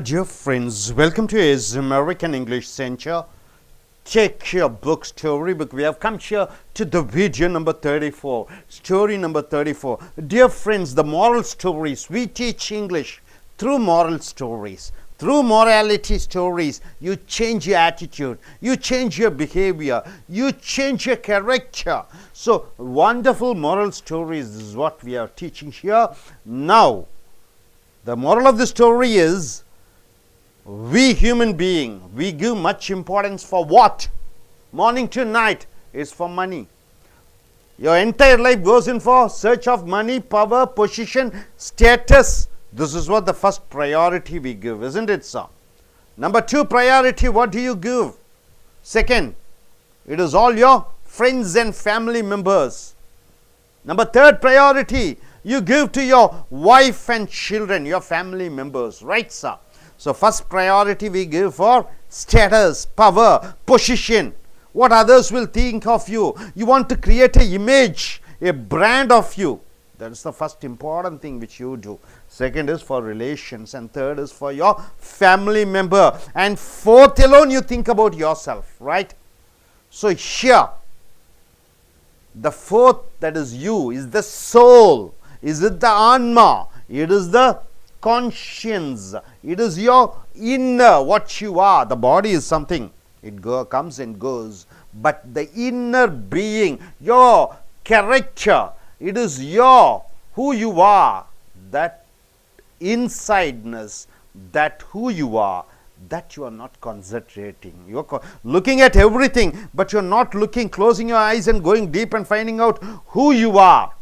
Dear friends, welcome to his American English Center. Take your book, storybook. We have come here to the video number 34, story number 34. Dear friends, the moral stories. We teach English through moral stories. Through morality stories, you change your attitude, you change your behavior, you change your character. So, wonderful moral stories is what we are teaching here. Now, the moral of the story is, we human being, we give much importance for what? Morning to night is for money. Your entire life goes in for search of money, power, position, status. This is what the first priority we give, isn't it, sir? Number two priority, what do you give? Second, it is all your friends and family members. Number third priority, you give to your wife and children, your family members, right, sir? So, first priority we give for status, power, position. What others will think of you. You want to create an image, a brand of you. That is the first important thing which you do. Second is for relations, and third is for your family member. And fourth alone you think about yourself, right? So, here, the fourth, that is you, is the soul. Is it the anma? It is the conscience. It is your inner, what you are. The body is something, it comes and goes, but the inner being, your character, it is your, who you are, that insideness, that who you are, that you are not concentrating. You are looking at everything, but you are not looking, closing your eyes and going deep and finding out who you are.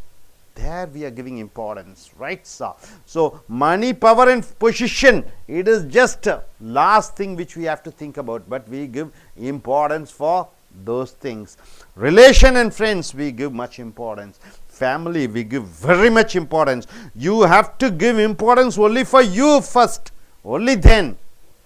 There we are giving importance, right, sir? So, money, power and position, it is just last thing which we have to think about, but we give importance for those things. Relation and friends, we give much importance. Family, we give very much importance. You have to give importance only for you first, only then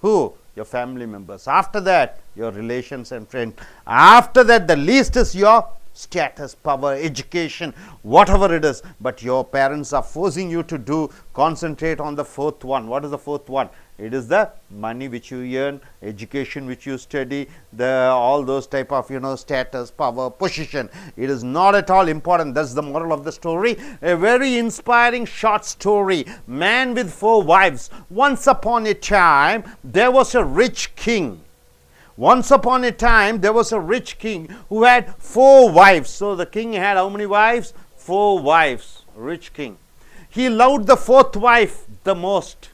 who? Your family members. After that, your relations and friends. After that, the least is your status, power, education, whatever it is, but your parents are forcing you to do, concentrate on the fourth one. What is the fourth one? It is the money which you earn, education which you study, all those type of status, power, position. It is not at all important. That's the moral of the story. A very inspiring short story. Man with 4 wives. Once upon a time there was a rich king. Once upon a time, there was a rich king who had 4 wives. So, the king had how many wives? 4 wives. Rich king. He loved the 4th wife the most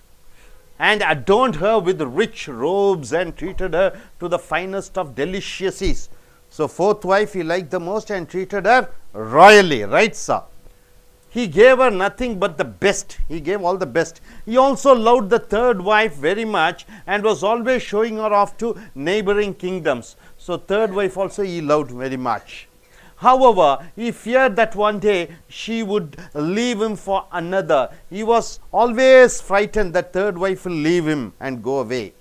and adorned her with rich robes and treated her to the finest of delicacies. So, 4th wife he liked the most and treated her royally. Right, sir? He gave her nothing but the best. He gave all the best. He also loved the 3rd wife very much and was always showing her off to neighboring kingdoms. So, 3rd wife also he loved very much. However, he feared that one day she would leave him for another. He was always frightened that 3rd wife will leave him and go away.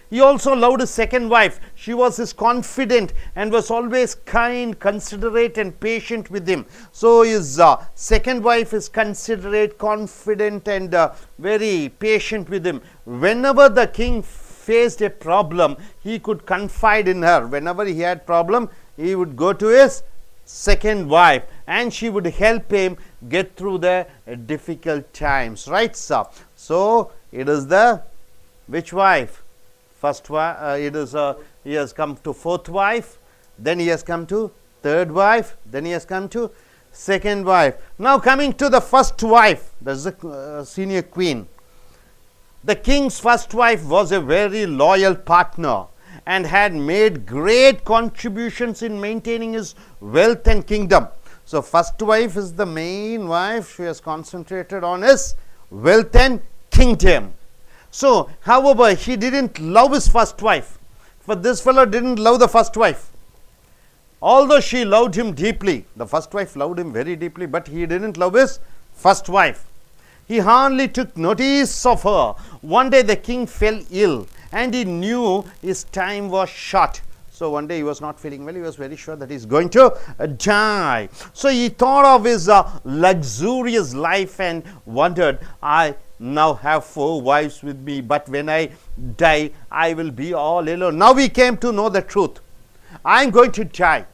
He also loved his 2nd wife. She was his confidant and was always kind, considerate and patient with him. So, his 2nd wife is considerate, confident and very patient with him. Whenever the king faced a problem, he could confide in her. Whenever he had problem, he would go to his 2nd wife and she would help him get through the difficult times. Right, sir? So, it is the which wife? First wife, he has come to 4th wife, then he has come to 3rd wife, then he has come to 2nd wife. Now coming to the 1st wife, that is the senior queen. The king's 1st wife was a very loyal partner and had made great contributions in maintaining his wealth and kingdom. So, 1st wife is the main wife. She has concentrated on his wealth and kingdom. So, however, he didn't love his 1st wife. For this fellow didn't love the 1st wife. Although she loved him deeply, the 1st wife loved him very deeply, but he didn't love his 1st wife. He hardly took notice of her. One day the king fell ill and he knew his time was short. So, one day he was not feeling well, he was very sure that he is going to die. So, he thought of his luxurious life and wondered, now have 4 wives with me, but when I die, I will be all alone. Now we came to know the truth. I am going to die.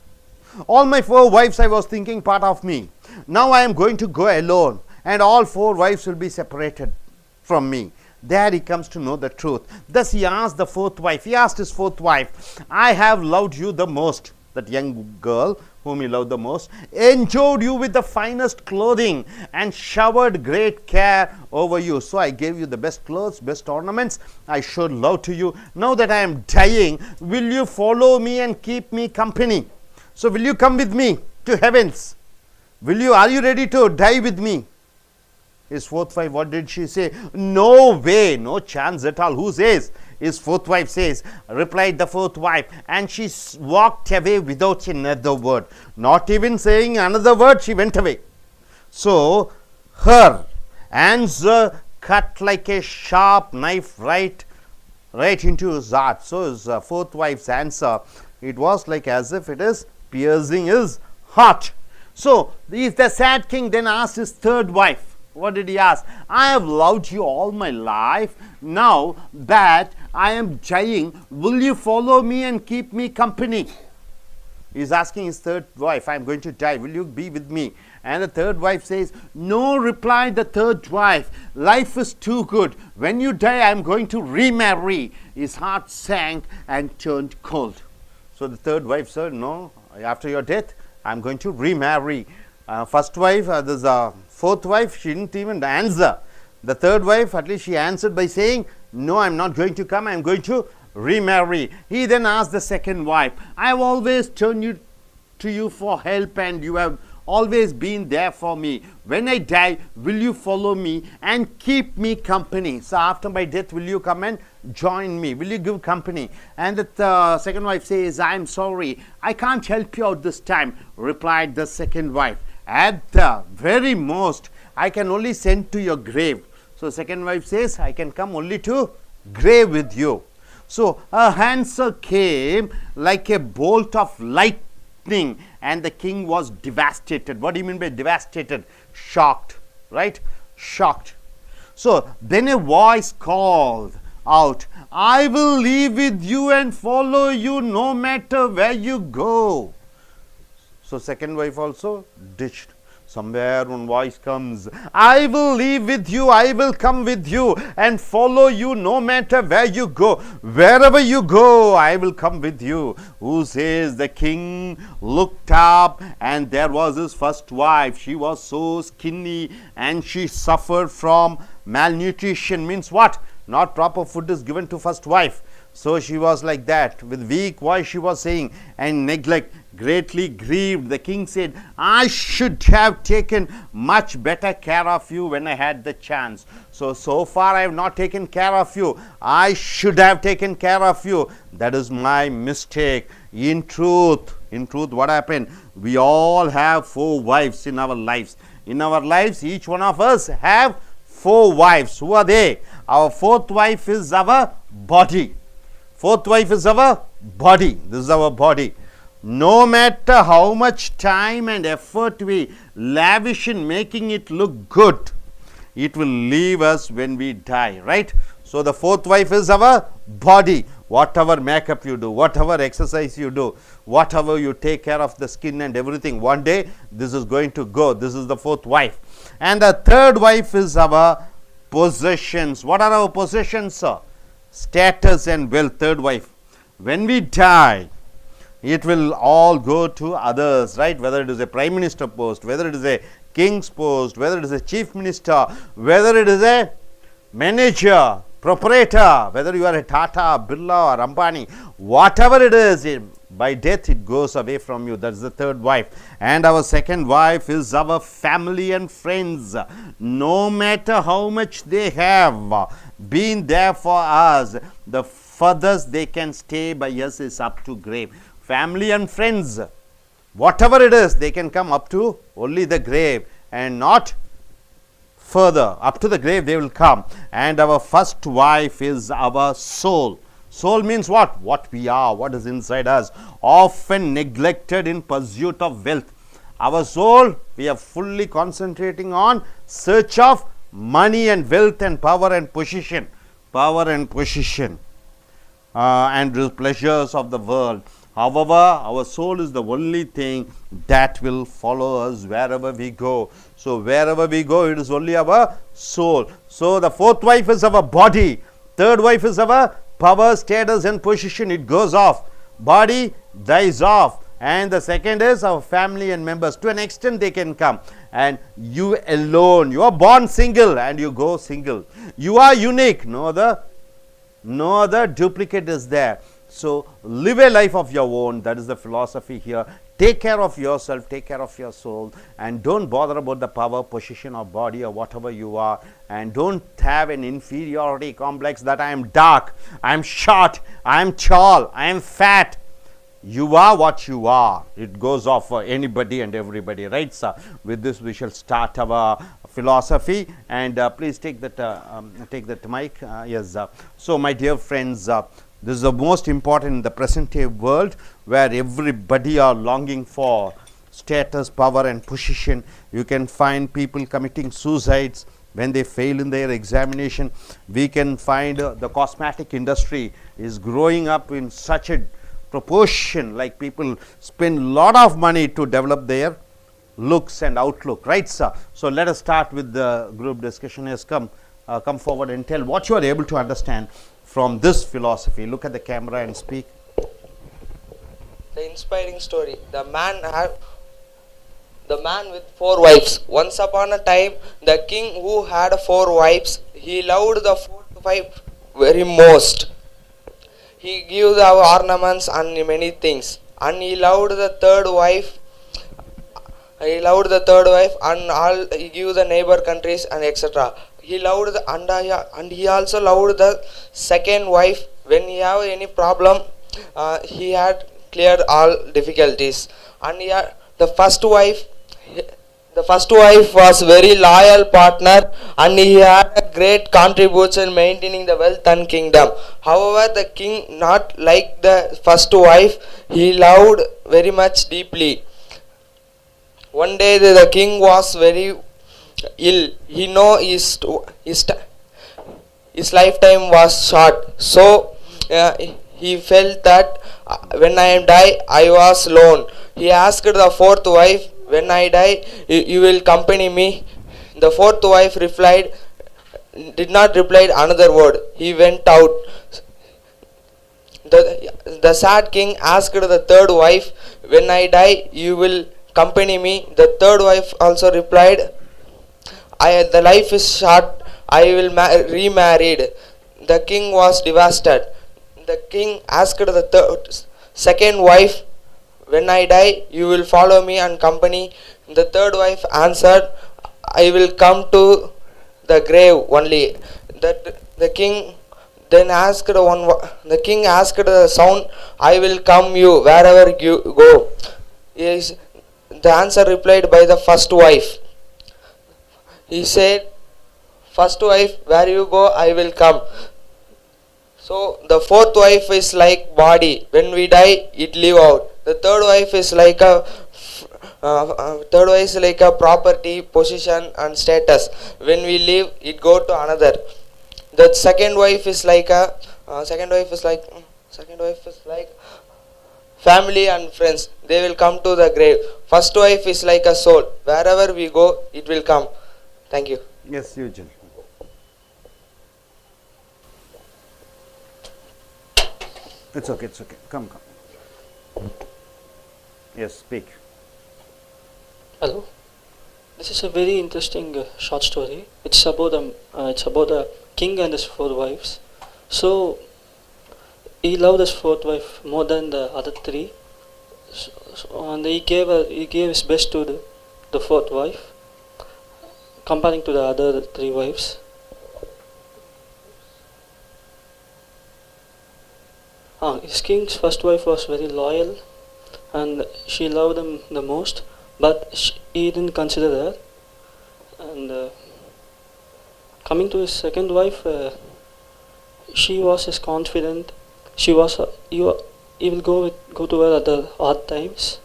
All my 4 wives, I was thinking, part of me. Now I am going to go alone, and all 4 wives will be separated from me. There he comes to know the truth. Thus he asked the 4th wife, he asked his 4th wife, I have loved you the most. That young girl whom he loved the most, enjoyed you with the finest clothing and showered great care over you. So I gave you the best clothes, best ornaments. I showed love to you. Now that I am dying, will you follow me and keep me company? So will you come with me to heavens? Are you ready to die with me? His 4th wife, what did she say? No way, no chance at all. Who says? His 4th wife says, replied the 4th wife, and she walked away without another word. Not even saying another word, she went away. So her answer cut like a sharp knife right into his heart. So his 4th wife's answer, it was like as if it is piercing his heart. So the sad king then asked his 3rd wife, what did he ask? I have loved you all my life. Now that I am dying, will you follow me and keep me company? He is asking his 3rd wife, I am going to die. Will you be with me? And the 3rd wife says, no, replied the 3rd wife. Life is too good. When you die, I am going to remarry. His heart sank and turned cold. So the 3rd wife said, no, after your death, I am going to remarry. First wife, there's a 4th wife, she didn't even answer. The 3rd wife, at least she answered by saying, no, I am not going to come, I am going to remarry. He then asked the 2nd wife, I have always turned to you for help, and you have always been there for me. When I die, will you follow me and keep me company? So after my death, will you come and join me? Will you give company? And the 2nd wife says, I am sorry, I can't help you out this time, replied the 2nd wife. At the very most, I can only send to your grave. So 2nd wife says, I can come only to grave with you. So her answer came like a bolt of lightning, and the king was devastated. What do you mean by devastated? Shocked, right? Shocked. So then a voice called out, I will live with you and follow you no matter where you go. So 2nd wife also ditched. Somewhere one voice comes, I will live with you, I will come with you and follow you no matter where you go. Wherever you go, I will come with you. Who says? The king looked up, and there was his 1st wife. She was so skinny and she suffered from malnutrition. Means what? Not proper food is given to 1st wife. So she was like that, with weak voice she was saying, and neglect. Greatly grieved, the king said, I should have taken much better care of you when I had the chance. So far I have not taken care of you. I should have taken care of you. That is my mistake. In truth, what happened? We all have 4 wives in our lives. In our lives, each one of us have 4 wives. Who are they? Our 4th wife is our body. 4th wife is our body. This is our body. No matter how much time and effort we lavish in making it look good, it will leave us when we die, right? So the 4th wife is our body. Whatever makeup you do, whatever exercise you do, whatever you take care of the skin and everything, one day this is going to go. This is the 4th wife. And the 3rd wife is our possessions. What are our possessions, sir? Status and wealth. 3rd wife. When we die, it will all go to others, right? Whether it is a prime minister post, whether it is a king's post, whether it is a chief minister, whether it is a manager, proprietor, whether you are a Tata, Birla or Ambani, whatever it is, by death it goes away from you. That's the 3rd wife. And our 2nd wife is our family and friends. No matter how much they have been there for us, the furthest they can stay by us is up to grave. Family and friends, whatever it is, they can come up to only the grave and not further. Up to the grave they will come. And our 1st wife is our soul. Soul means what? What we are, what is inside us, often neglected in pursuit of wealth. Our soul, we are fully concentrating on search of money and wealth and power and position, and the pleasures of the world. However, our soul is the only thing that will follow us wherever we go. So, wherever we go, it is only our soul. So, the fourth wife is our body, third wife is our power, status and position. It goes off, body dies off, and the second is our family and members. To an extent they can come, and you alone, you are born single and you go single. You are unique, no other duplicate is there. So live a life of your own. That is the philosophy here. Take care of yourself, take care of your soul, and don't bother about the power, position or body or whatever you are, and don't have an inferiority complex that I am dark, I am short, I am tall, I am fat. You are what you are. It goes off for anybody and everybody, right, sir? With this we shall start our philosophy, and please take that mic. Yes, so my dear friends, this is the most important in the present day world, where everybody are longing for status, power and position. You can find people committing suicides when they fail in their examination. We can find the cosmetic industry is growing up in such a proportion, like people spend a lot of money to develop their looks and outlook, right, sir? So let us start with the group discussion. Yes, come forward and tell what you are able to understand from this philosophy. Look at the camera and speak. The inspiring story. The man with 4 wives. Once upon a time, the king who had 4 wives, he loved the 4th wife very most. He gave the ornaments and many things, and he loved the 3rd wife. And all he gave the neighbor countries and etc. He loved and he also loved the 2nd wife. When he have any problem, he had cleared all difficulties. And the first wife was very loyal partner, and he had a great contribution maintaining the wealth and kingdom. However, the king not like the first wife, he loved very much deeply. One day the king was very ill. He know his lifetime was short, so he felt that when I die, I was alone. He asked the 4th wife, when I die, you will accompany me. The 4th wife did not reply another word. He went out. The sad king asked the 3rd wife, when I die, you will accompany me. The 3rd wife also replied, the life is short, I will remarried. The king was devastated. The king asked the 2nd wife, when I die, you will follow me and accompany. The 3rd wife answered, I will come to the grave only. The king then asked the son, I will come you wherever you go. Yes, the answer replied by the 1st wife. He said, 1st wife, where you go, I will come. So the 4th wife is like body. When we die, it leave out. The 3rd wife is like a property, position and status. When we leave, it go to another. The 2nd wife is like family and friends. They will come to the grave. 1st wife is like a soul. Wherever we go, it will come. Thank you. Yes, Eugene. It's okay. Come. Yes, speak. Hello. This is a very interesting short story. It's about a king and his 4 wives. So he loved his 4th wife more than the other 3. And he gave his best to the 4th wife, comparing to the other 3 wives. His king's first wife was very loyal, and she loved him the most, but he didn't consider her. And coming to his 2nd wife, she was his confidant. He will go to her at the odd times,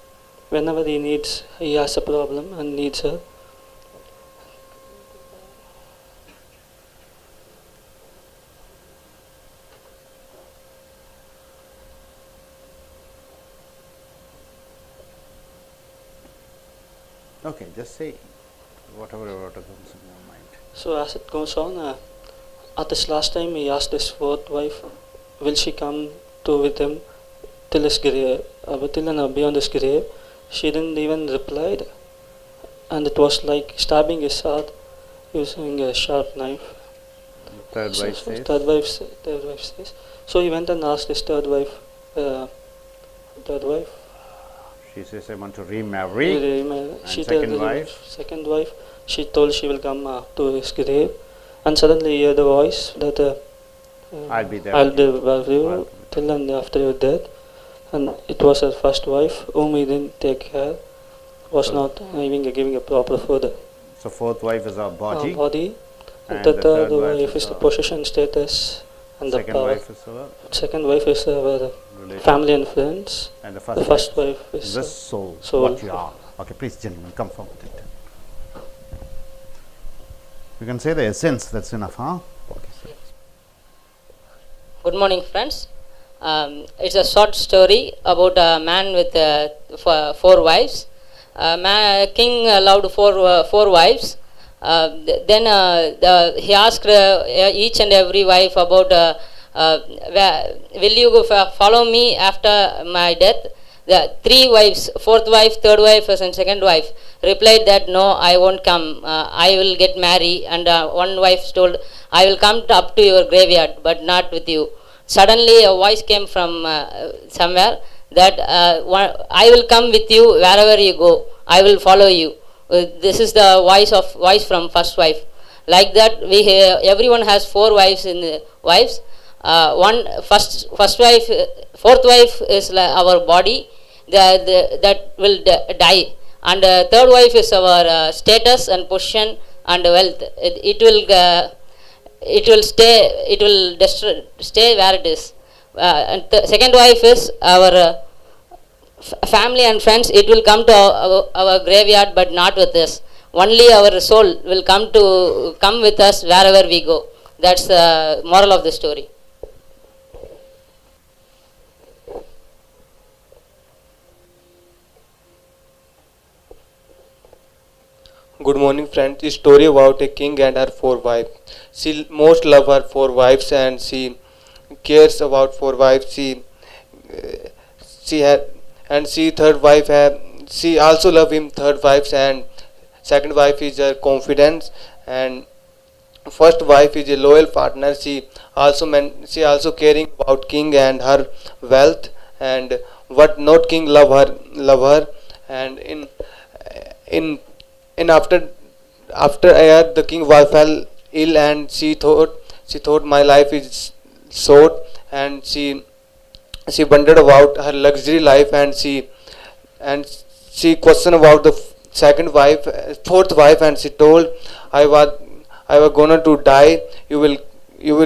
whenever he has a problem and needs her. Okay, just say whatever comes in your mind. So as it goes on, at this last time he asked his fourth wife, will she come to with him till his grave, beyond his grave? She didn't even replied, and it was like stabbing his heart using a sharp knife. Third So- wife so says. third wife says. So he went and asked his third wife. Third wife. She says, I want to remarry. She second told wife? Second wife. She told she will come to his grave, and suddenly he heard the voice that I'll be there. I'll with you. be with you till and after your death. And it was her first wife whom he didn't take care, was So- not giving a proper food. So fourth wife is our body. Body. And The the third third wife wife is is the our- possession status and the Second power. wife is our Second wife is our relation. family and friends. And the The first wife is the soul, soul. what you are. Okay, please, gentlemen, come forward. You can say the essence, that's enough, huh? Okay. Good morning, friends. It's a short story about a man with four wives. King loved four wives. He asked each and every wife about, will you follow me after my death? The three wives, fourth wife, third wife, and second wife, replied that no, I won't come. I will get married. And one wife told, I will come up to your graveyard, but not with you. Suddenly, a voice came from somewhere that I will come with you wherever you go. I will follow you. This is the voice from first wife. Like that, everyone has four wives in the wives. First wife, fourth wife is our body that will die, and third wife is our status and position and wealth. It will stay where it is. And second wife is our family and friends. It will come to our graveyard, but not with us. Only our soul will come with us wherever we go. That's the moral of the story. Good morning, friends. A story about a king and her four wives. She most love her four wives, and she cares about four wives. She had, and she third wife have. She also love him third wives, and second wife is her confidence, and first wife is a loyal partner. She also caring about king and her wealth, and what not king love her, and in and after Ayah, the king fell ill, and she thought my life is short, and she wondered about her luxury life, and she questioned about the fourth wife, and she told, I was gonna to die. You will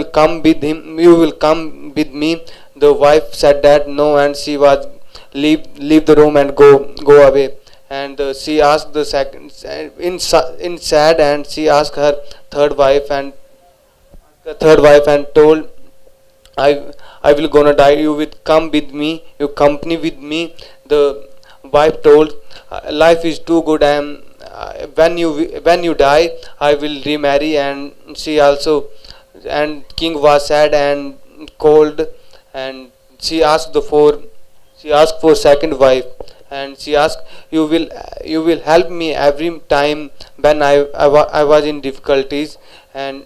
come with him. You will come with me. The wife said that no, and she was leave the room and go away. And she asked the second in sad, and she asked her third wife, and told, I will gonna die. You will come with me. You company with me. The wife told, life is too good. I am when you die, I will remarry. And she also, and king was sad and cold, and she asked for second wife, and she asked, you will help me every time when I was in difficulties. And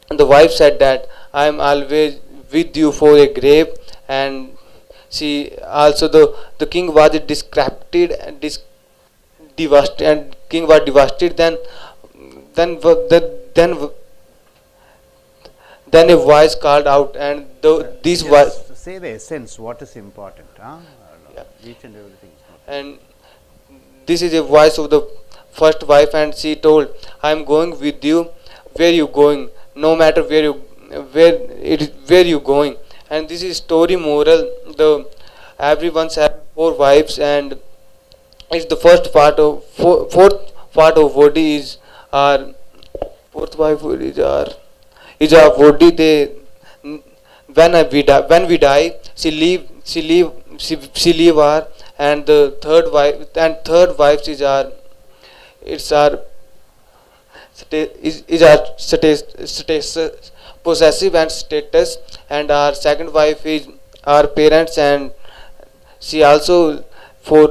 the wife said that I am always with you for a grave. And she also, the king was devastated, and king was devastated. Then then a voice called out, and this voice. Just say the essence, what is important, huh? Yeah. Each and everything is not. And this is a voice of the first wife, and she told, I am going with you. Where you going? No matter where you going. And this is story moral. Everyone's have four wives, and it's the fourth part of body is our fourth wife is our body. When we die, she leave her, and the third wife is our it's our is our status, possessive and status, and our second wife is our parents, and she also for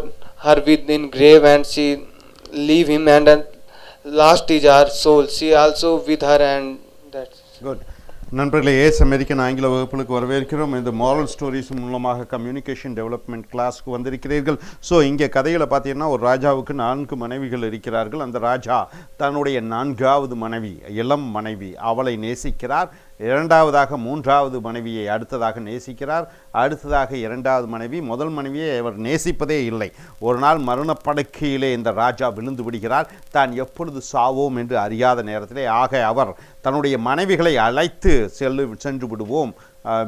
her within grave, and she leave him, and then last is our soul, she also with her, and that's good. நண்பர்களே, ace American ஆங்கில வகுப்புகளுக்கு வரவேற்கிறோம். இந்த moral stories மூலமாக communication development கிளாஸ்க்கு வந்திருக்கிறீர்கள். So இங்கே கதையில் பார்த்தீங்கன்னா ஒரு ராஜாவுக்கு 4 மனைவிகள் இருக்கிறார்கள். அந்த ராஜா தன்னுடைய 4வது மனைவி, இளம் மனைவி, அவளை நேசிக்கிறார். இரண்டாவதாக 3வது மனைவியை அடுத்ததாக நேசிக்கிறார். அடுத்ததாக 2வது மனைவி. முதல் மனைவியை அவர் நேசிப்பதே இல்லை. ஒரு நாள் மரணப்படுக்கையிலே இந்த ராஜா விழுந்து விடுகிறார். தான் எப்பொழுது சாவோம் என்று அறியாத நேரத்திலே ஆக அவர் தன்னுடைய மனைவிகளை அழைத்து சென்று விடுவோம்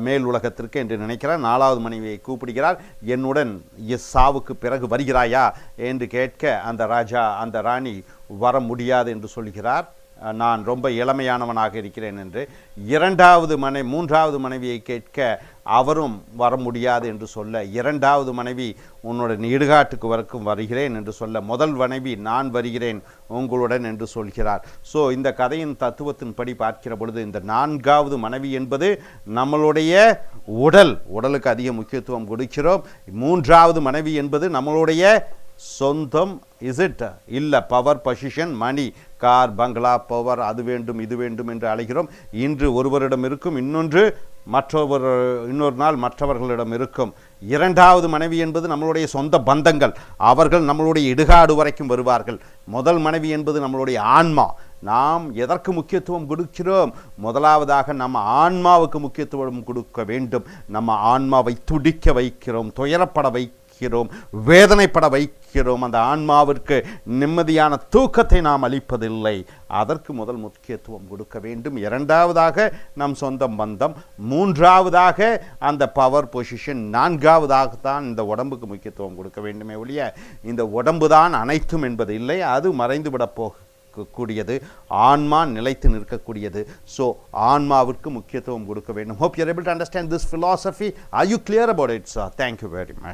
மேல் உலகத்திற்கு என்று நினைக்கிறார். 4வது மனைவியை கூப்பிடுகிறார். என்னுடன் சாவுக்கு பிறகு வருகிறாயா என்று கேட்க அந்த ராணி வர முடியாது என்று சொல்கிறார். நான் ரொம்ப இளமையானவனாக இருக்கிறேன் என்று. 3வது மனைவியை கேட்க அவரும் வர முடியாது என்று சொல்ல, 2வது மனைவி உன்னுடன் இடுகாட்டுக்கு வரைக்கும் வருகிறேன் என்று சொல்ல, முதல் மனைவி நான் வருகிறேன் உங்களுடன் என்று சொல்கிறார். ஸோ இந்த கதையின் தத்துவத்தின்படி பார்க்கிற பொழுது இந்த 4வது மனைவி என்பது நம்மளுடைய உடலுக்கு அதிக முக்கியத்துவம் கொடுக்கிறோம். 3வது மனைவி என்பது நம்மளுடைய சொந்தம். இல்லை, பவர், பொசிஷன், மணி, கார், பங்களா, பவர், அது வேண்டும் இது வேண்டும் என்று அழைக்கிறோம். இன்று ஒருவரிடம் இருக்கும், இன்னொரு நாள் மற்றவர்களிடம் இருக்கும். 2வது மனைவி என்பது நம்மளுடைய சொந்த பந்தங்கள், அவர்கள் நம்மளுடைய இடுகாடு வரைக்கும் வருவார்கள். முதல் மனைவி என்பது நம்மளுடைய ஆன்மா. நாம் எதற்கு முக்கியத்துவம் கொடுக்கிறோம்? முதலாவதாக நம்ம ஆன்மாவுக்கு முக்கியத்துவம் கொடுக்க வேண்டும். நம்ம ஆன்மாவை துடிக்க வைக்கிறோம், துயரப்பட வைக்கிறோம், வேதனைப்பட வைக்கிறோம். அந்த ஆன்மாவிற்கு நிம்மதியான தூக்கத்தை நாம் அளிப்பதில்லை. அதற்கு முதல் முக்கியத்துவம் கொடுக்க வேண்டும். 2வதாக நம் சொந்த பந்தம், 3வதாக அந்த பவர் பொசிஷன், 4வதாக தான் இந்த உடம்புக்கு முக்கியத்துவம் கொடுக்க வேண்டுமே ஒழிய இந்த உடம்பு தான் அனைத்தும் என்பது இல்லை. அது மறைந்துவிட கூடியது, ஆன்மா நிலைத்து நிற்கக்கூடியது. ஸோ ஆன்மாவிற்கு முக்கியத்துவம் கொடுக்க வேண்டும். Hope you are able to understand this philosophy. Are you clear about it, sir? Thank you very much.